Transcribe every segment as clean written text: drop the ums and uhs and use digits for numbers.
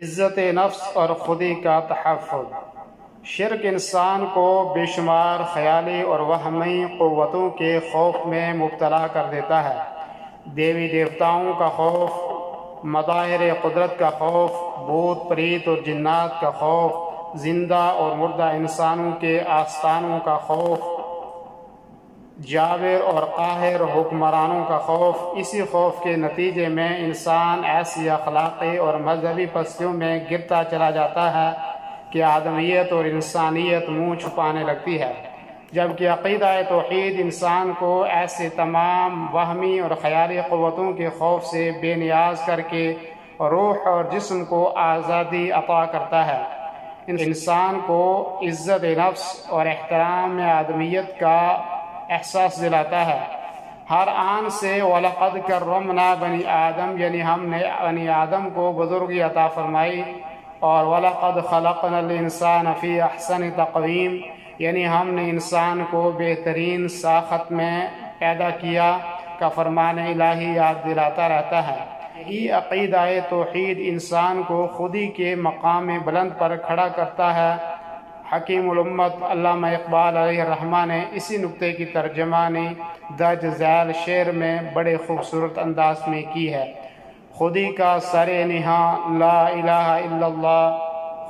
عزت نفس اور خودی کا تحفظ۔ شرک انسان کو بے شمار خیالی اور وہمی قوتوں کے خوف میں مبتلا کر دیتا ہے۔ دیوی دیوتاؤں کا خوف، مظاہر قدرت کا خوف، بھوت پریت اور جنات کا خوف، زندہ اور مردہ انسانوں کے آستانوں کا خوف، جابر اور قاہر حکمرانوں کا خوف۔ اسی خوف کے نتیجے میں انسان ایسی اخلاقی اور مذہبی پستیوں میں گرتا چلا جاتا ہے کہ آدمیت اور انسانیت منہ چھپانے لگتی ہے، جبکہ عقیدہ توحید انسان کو ایسے تمام وہمی اور خیالی قوتوں کے خوف سے بے نیاز کر کے روح اور جسم کو آزادی عطا کرتا ہے، انسان کو عزت نفس اور احترام آدمیت کا احساس دلاتا ہے۔ ہر آن سے وَلَقَدْ كَرَّمْنَا بَنِي آدم، یعنی ہم نے بنی آدم کو بزرگی عطا فرمائی، اور وَلَقَدْ خَلَقْنَا الْإِنسَانَ فِي أَحْسَنِ تَقْوِيمٍ، یعنی ہم نے انسان کو بہترین ساخت میں پیدا کیا کا فرمان الہی یاد دلاتا رہتا ہے۔ یہی عقیدہ توحید انسان کو خودی کے مقام بلند پر کھڑا کرتا ہے۔ حکیم الامت علامہ اقبال علیہ الرحمہ نے اسی نکتے کی ترجمانی درج ذیل شعر میں بڑے خوبصورت انداز میں کی ہے۔ خودی کا سر نہاں لا الہ الا اللہ،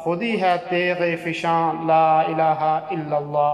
خودی ہے تیغ فشاں لا الہ الا اللہ۔